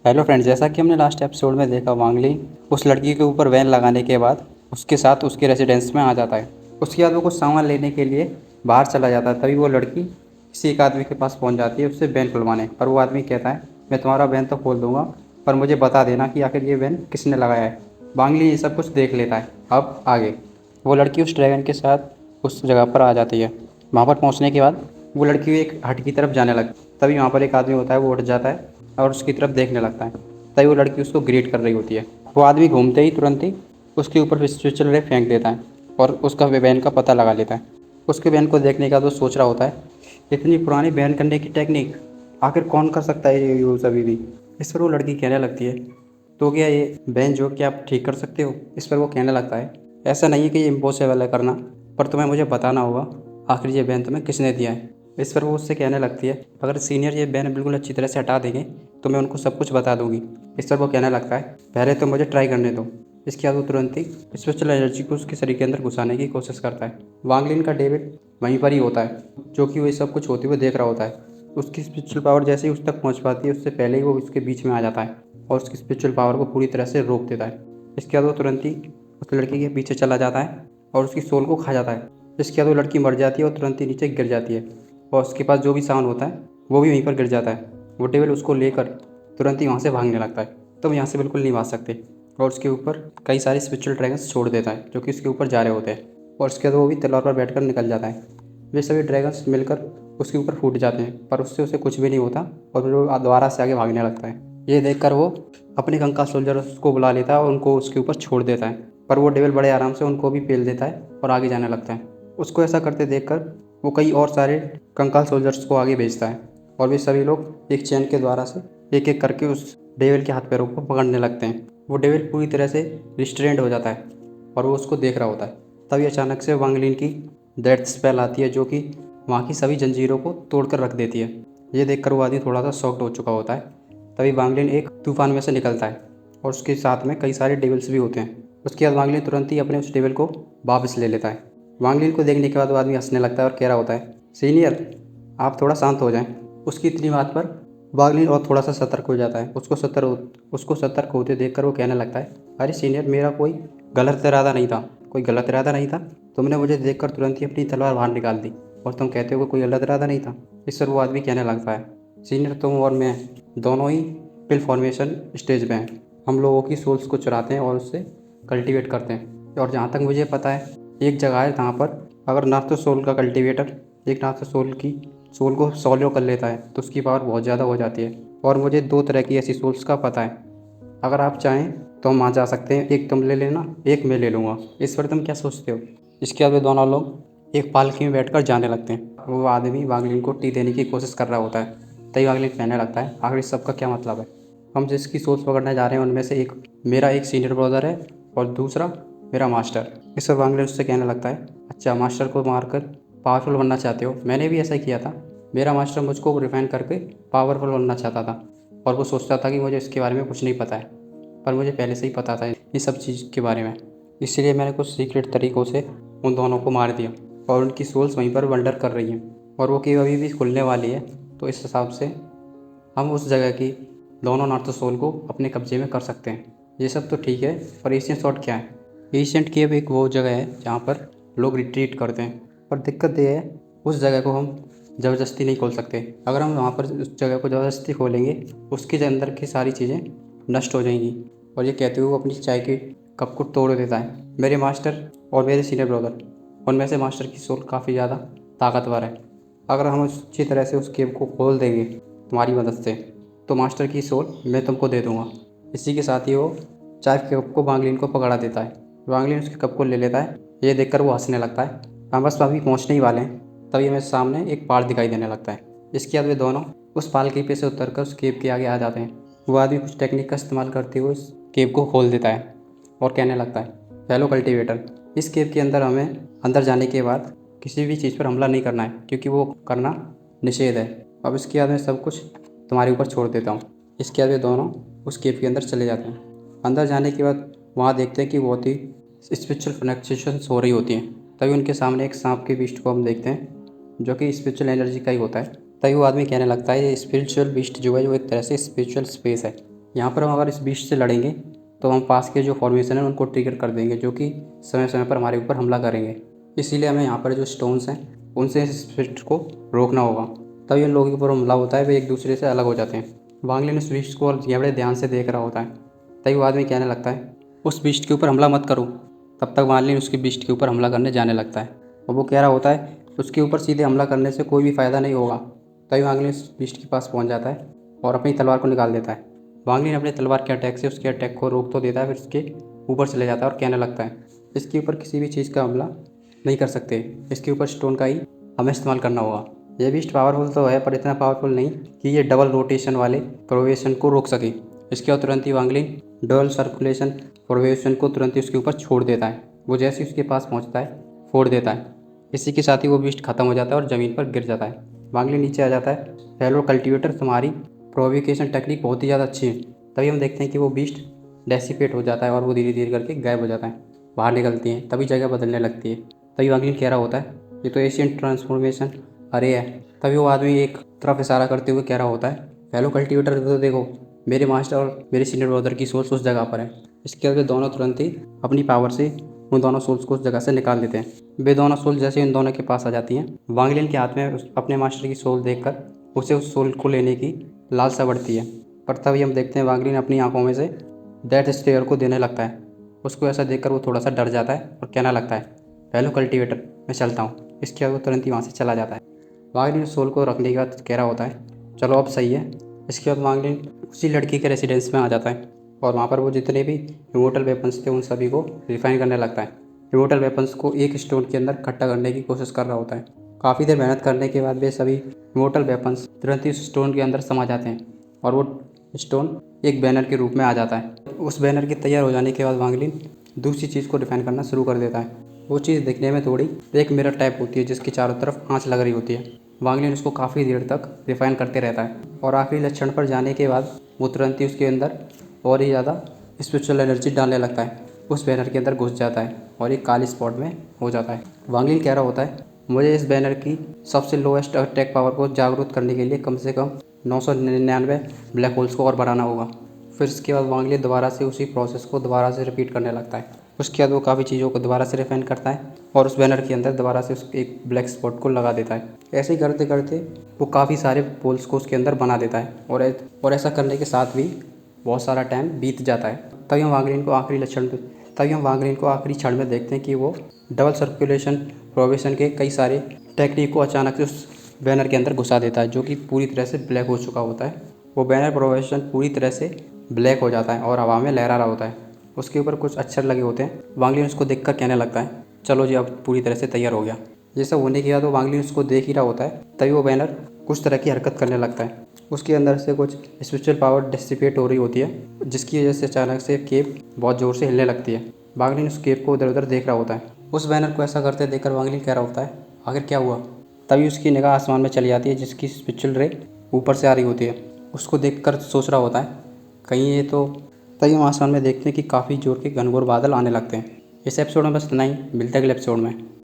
Hello friends, जैसा कि हमने लास्ट एपिसोड में देखा, वांगली उस लड़की के ऊपर वैन लगाने के बाद उसके साथ उसके रेसिडेंस में आ जाता है। उसके बाद वो कुछ सामान लेने के लिए बाहर चला जाता है। तभी वो लड़की किसी एक आदमी के पास पहुंच जाती है उससे वैन खुलवाने। पर वो आदमी कहता है, मैं तुम्हारा वैन तो खोल दूंगा, पर मुझे बता देना कि आखिर ये वैन किसने लगाया है। वांगली ये सब कुछ देख लेता है। अब आगे वो लड़की उस ड्रैगन के साथ उस जगह पर आ जाती है। वहाँ पर पहुँचने के बाद वो लड़की एक हट की तरफ जाने लगती है। तभी वहाँ पर एक आदमी होता है, वो उठ जाता है और उसकी तरफ देखने लगता है। तभी वो लड़की उसको ग्रीट कर रही होती है। वो आदमी घूमते ही तुरंत ही उसके ऊपर स्पिरिचुअल रे फेंक देता है और उसका वैन का पता लगा लेता है। उसके वैन को देखने का तो सोच रहा होता है, इतनी पुरानी बैन करने की टेक्निक आखिर कौन कर सकता है ये यूज़ अभी भी। इस पर वो लड़की कहने लगती है, तो क्या ये बैन जो कि आप ठीक कर सकते हो। इस पर वो कहने लगता है, ऐसा नहीं है कि ये इम्पॉसिबल है करना, पर तुम्हें मुझे बताना होगा आखिर ये बैन तुम्हें किसने दिया है। इस पर वो उससे कहने लगती है, अगर सीनियर ये बैन बिल्कुल अच्छी तरह से हटा देंगे तो मैं उनको सब कुछ बता दूंगी। इस पर वो कहने लगता है, पहले तो मुझे ट्राई करने दो। इसके बाद वो तुरंत ही स्पेशल एनर्जी को उसके शरीर के अंदर घुसाने की कोशिश करता है। वांगलिन का डेविड वहीं पर ही होता है, जो कि वो ये सब कुछ होते हुए देख रहा होता है। उसकी स्पिरिचुअल पावर जैसे ही उस तक पहुंच पाती है, उससे पहले ही वो उसके बीच में आ जाता है और उसकी स्पिरिचुअल पावर को पूरी तरह से रोक देता है। इसके बाद वो तुरंत ही उस लड़की के पीछे चला जाता है और उसकी सोल को खा जाता है। इसके बाद वो लड़की मर जाती है और तुरंत ही नीचे गिर जाती है और उसके पास जो भी सामान होता है वो भी वहीं पर गिर जाता है। वो डेविल उसको लेकर तुरंत ही वहाँ से भागने लगता है। तो हम यहाँ से बिल्कुल नहीं भाग सकते और उसके ऊपर कई सारे स्पिरिचुअल ड्रैगन्स छोड़ देता है जो कि उसके ऊपर जा रहे होते हैं। और उसके बाद वो भी तलवार पर बैठकर निकल जाता है। वे सभी ड्रैगन्स मिलकर उसके ऊपर फूट जाते हैं, पर उससे उसे कुछ भी नहीं होता और फिर वो दोबारा से आगे भागने लगता है। ये देखकर वो अपने कंकाल सोल्जर्स को बुला लेता है और उनको उसके ऊपर छोड़ देता है। पर वो डेविल बड़े आराम से उनको भी पेल देता है और आगे जाने लगता है। उसको ऐसा करते देखकर वो कई और सारे कंकाल सोल्जर्स को आगे भेजता है और वे सभी लोग एक चैन के द्वारा से एक एक करके उस डेविल के हाथ पैरों को पकड़ने लगते हैं। वो डेविल पूरी तरह से रिस्ट्रेंड हो जाता है और वो उसको देख रहा होता है। तभी अचानक से वांगलिन की डेथ स्पेल आती है, जो कि वहाँ की सभी जंजीरों को तोड़कर रख देती है। ये देखकर वो आदमी थोड़ा सा शॉक्ड हो चुका होता है। तभी वांगलिन एक तूफान में से निकलता है और उसके साथ में कई सारे डेविल्स भी होते हैं। उसके बाद वांगलिन तुरंत ही अपने उस डेविल को वापस ले लेता है। वांगलिन को देखने के बाद वो आदमी हंसने लगता है और कह रहा होता है, सीनियर आप थोड़ा शांत हो जाएं। उसकी इतनी बात पर वांगलिन और थोड़ा सा सतर्क हो जाता है। उसको सतर्क होते देखकर वो कहने लगता है, अरे सीनियर, मेरा कोई गलत इरादा नहीं था, कोई गलत इरादा नहीं था। तुमने मुझे देखकर तुरंत ही अपनी तलवार बाहर निकाल दी और तुम कहते हो कि कोई गलत इरादा नहीं था। इस पर वो आदमी कहने लगता है, सीनियर तुम और मैं दोनों ही पिल फॉर्मेशन स्टेज पे हैं। हम लोगों की सोल्स को चुराते हैं और उससे कल्टीवेट करते हैं। और जहाँ तक मुझे पता है, एक जगह है जहाँ पर अगर ना तो सोल का कल्टीवेटर एक ना तो सोल को सॉल्व कर लेता है तो उसकी पावर बहुत ज़्यादा हो जाती है। और मुझे दो तरह की ऐसी सोल्स का पता है। अगर आप चाहें तो हम वहाँ जा सकते हैं, एक तुम ले लेना, एक मैं ले लूँगा। इस पर तुम क्या सोचते हो। इसके बाद वे दोनों लोग एक पालकी में बैठकर जाने लगते हैं। वो आदमी वागलिन को टी देने की कोशिश कर रहा होता है। तभी वागलिन कहने लगता है, आखिर इस सब का क्या मतलब है। हम जिसकी सोच पकड़ने जा रहे हैं उनमें से एक मेरा एक सीनियर ब्रदर है और दूसरा मेरा मास्टर। इस पर वागलिन उससे कहने लगता है, अच्छा मास्टर को मारकर पावरफुल बनना चाहते हो। मैंने भी ऐसा ही किया था। मेरा मास्टर मुझको रिफाइन करके पावरफुल बनना चाहता था और वो सोचता था कि मुझे इसके बारे में कुछ नहीं पता है, पर मुझे पहले से ही पता था ये सब चीज़ के बारे में। इसलिए मैंने कुछ सीक्रेट तरीक़ों से उन दोनों को मार दिया और उनकी सोल्स वहीं पर वंडर कर रही हैं और वो कि अभी भी खुलने वाली है। तो इस हिसाब से हम उस जगह की दोनों नॉर्थ सोल को अपने कब्जे में कर सकते हैं। ये सब तो ठीक है, पर एशियन शॉट क्या है। एशियंट केव एक वो जगह है जहाँ पर लोग रिट्रीट करते हैं, पर दिक्कत ये है उस जगह को हम ज़बरदस्ती नहीं खोल सकते। अगर हम वहाँ पर उस जगह को ज़बरदस्ती खोलेंगे उसके अंदर की सारी चीज़ें नष्ट हो जाएंगी। और ये कहते हुए वो अपनी चाय के कप को तोड़ देता है। मेरे मास्टर और मेरे सीनियर ब्रदर, उनमें से मास्टर की सोल काफ़ी ज़्यादा ताकतवर है। अगर हम अच्छी तरह से उस केव को खोल देंगे तुम्हारी मदद से, तो मास्टर की सोल मैं तुमको दे दूँगा। इसी के साथ ही वो चाय के कप को वांगलिन को पकड़ा देता है। वांगलिन उसके कप को ले लेता है। ये देखकर वो हंसने लगता है। हम बस अभी पहुँचने ही वाले हैं, तभी हमें सामने एक पहाड़ दिखाई देने लगता है। इसके बाद वे दोनों उस पालकी पे से उतरकर उस केव के आगे आ जाते हैं। वो आदमी कुछ टेक्निक का इस्तेमाल करते हुए उस केव को खोल देता है और कहने लगता है, हेलो कल्टीवेटर, इस केव के अंदर हमें अंदर जाने के बाद किसी भी चीज़ पर हमला नहीं करना है, क्योंकि वो करना निषेध है। अब इसके बाद मैं सब कुछ तुम्हारे ऊपर छोड़ देता हूँ। इसके बाद वे दोनों उस केव के अंदर चले जाते हैं। अंदर जाने के बाद वहाँ देखते हैं कि बहुत ही स्पिरिचुअल कनेक्शंस हो रही होती हैं। तभी उनके सामने एक सांप के बीस्ट को हम देखते हैं, जो कि स्पिरिचुअल एनर्जी का ही होता है। तभी वो आदमी कहने लगता है, ये स्पिरिचुअल बीस्ट जो है वो एक तरह से स्पिरिचुअल स्पेस है। यहाँ पर हम अगर इस बीस्ट से लड़ेंगे तो हम पास के जो फॉर्मेशन है उनको ट्रिगर कर देंगे, जो कि समय समय पर हमारे ऊपर हमला करेंगे। इसीलिए हमें यहाँ पर जो स्टोन्स हैं उनसे इस बीस्ट को रोकना होगा, तभी उन लोगों के ऊपर हमला होता है, वे एक दूसरे से अलग हो जाते हैं। वांगलिन उस बीस्ट को बड़े ध्यान से देख रहा होता है, तभी वो आदमी कहने लगता है उस बीस्ट के ऊपर हमला मत करो। तब तक वांगलिन उसके बीस्ट के ऊपर हमला करने जाने लगता है और वो कह रहा होता है उसके ऊपर सीधे हमला करने से कोई भी फ़ायदा नहीं होगा। तभी वांगलिन उस बीस्ट के पास पहुंच जाता है और अपनी तलवार को निकाल देता है। वांगलिन अपने तलवार के अटैक से उसके अटैक को रोक तो देता है, फिर उसके ऊपर चले जाता है और कहने लगता है इसके ऊपर किसी भी चीज़ का हमला नहीं कर सकते, इसके ऊपर स्टोन का ही हमें इस्तेमाल करना होगा। यह बीस्ट पावरफुल तो है पर इतना पावरफुल नहीं कि ये डबल रोटेशन वाले प्रोवेशन को रोक सके। इसके बाद तुरंत ही वांगलिन डबल सर्कुलेशन प्रोवेशन को तुरंत ही उसके ऊपर छोड़ देता है। वो जैसे ही उसके पास पहुंचता है फोड़ देता है। इसी के साथ ही वो बीस्ट खत्म हो जाता है और ज़मीन पर गिर जाता है। वांगलिन नीचे आ जाता है, हेलो कल्टीवेटर तुम्हारी प्रोवोकेशन टेक्निक बहुत ही ज़्यादा अच्छी है। तभी हम देखते हैं कि वो बीस्ट डेसिपेट हो जाता है और वो धीरे धीरे करके गायब हो जाता है। बाहर निकलती हैं, तभी जगह बदलने लगती है। तभी वांगलिन कह रहा होता है ये तो एशियन ट्रांसफॉर्मेशन अरे है। तभी वो आदमी एक तरफ इशारा करते हुए कह रहा होता है हेलो कल्टीवेटर तो देखो, मेरे मास्टर और मेरे सीनियर ब्रदर की सोल्स उस जगह पर है। इसके बाद वे दोनों तुरंत ही अपनी पावर से उन दोनों सोल्स को उस जगह से निकाल देते हैं। वे दोनों सोल जैसे उन दोनों के पास आ जाती हैं, वांगलिन के हाथ में अपने मास्टर की सोल देखकर उसे उस सोल को लेने की लालसा बढ़ती है। पर तभी हम देखते हैं वांगलिन अपनी आंखों में से डेथ स्टेयर को देने लगता है। उसको ऐसा देखकर वो थोड़ा सा डर जाता है और कहना लगता है हेलो कल्टीवेटर मैं चलता हूँ। इसके बाद वो तुरंत ही वहाँ से चला जाता है। वांगलिन उस सोल को रखने के बाद कह रहा होता है चलो अब सही है। इसके बाद वांगलिन उसी लड़की के रेसिडेंस में आ जाता है और वहाँ पर वो जितने भी इमोर्टल वेपन्स थे उन सभी को रिफाइन करने लगता है। इमोर्टल वेपन्स को एक स्टोन के अंदर इकट्ठा करने की कोशिश कर रहा होता है। काफ़ी देर मेहनत करने के बाद वे सभी इमोर्टल वेपन्स तुरंत ही उस स्टोन के अंदर समा जाते हैं और वो स्टोन एक बैनर के रूप में आ जाता है। उस बैनर के तैयार हो जाने के बाद वांगलिन दूसरी चीज़ को रिफाइन करना शुरू कर देता है। वो चीज़ दिखने में थोड़ी एक मिरर टाइप होती है जिसकी चारों तरफ आँच लग रही होती है। वांगलिन उसको काफ़ी देर तक रिफाइन करते रहता है और आखिरी लक्षण पर जाने के बाद वो तुरंत ही उसके अंदर और ही ज़्यादा स्पिरिचुअल एनर्जी डालने लगता है। उस बैनर के अंदर घुस जाता है और एक काली स्पॉट में हो जाता है। वांगलिन कह रहा होता है मुझे इस बैनर की सबसे लोएस्ट अटैक पावर को जागरूक करने के लिए कम से कम 999 ब्लैक होल्स को और बढ़ाना होगा। फिर इसके बाद वांगलिन दोबारा से उसी प्रोसेस को दोबारा से रिपीट करने लगता है। उसके बाद वो काफ़ी चीज़ों को दोबारा से रिफाइन करता है और उस बैनर के अंदर दोबारा से उसके एक ब्लैक स्पॉट को लगा देता है। ऐसे ही करते करते वो काफ़ी सारे पोल्स को उसके अंदर बना देता है और ऐसा करने के साथ भी बहुत सारा टाइम बीत जाता है। तभी हम वांगलिन को आखिरी क्षण में देखते हैं कि वो डबल सर्कुलेशन प्रोवेशन के कई सारे टेक्निक को अचानक से उस बैनर के अंदर घुसा देता है, जो कि पूरी तरह से ब्लैक हो चुका होता है। वो बैनर प्रोवेशन पूरी तरह से ब्लैक हो जाता है और हवा में लहरा रहा होता है। उसके ऊपर कुछ अक्षर लगे होते हैं। वांगलिन उसको देखकर कहने लगता है चलो जी अब पूरी तरह से तैयार हो गया। ये सब होने के बाद वो वांगलिन उसको देख ही रहा होता है, तभी वो बैनर कुछ तरह की हरकत करने लगता है। उसके अंदर से कुछ स्पिरिचुअल पावर डिसिपेट हो रही होती है, जिसकी वजह से अचानक से केप बहुत ज़ोर से हिलने लगती है। वांगलिन उस केप को इधर उधर देख रहा होता है। उस बैनर को ऐसा करते देखकर वांगलिन कह रहा होता है आखिर क्या हुआ। तभी उसकी निगाह आसमान में चली जाती है, जिसकी स्पिरिचुअल रे ऊपर से आ रही होती है। उसको देखकर सोच रहा होता है कहीं ये तो। तभी हम आसमान में देखते हैं कि काफ़ी जोर के घनघोर बादल आने लगते हैं। इस एपिसोड में बस इतना ही, मिलते हैं अगले एपिसोड में।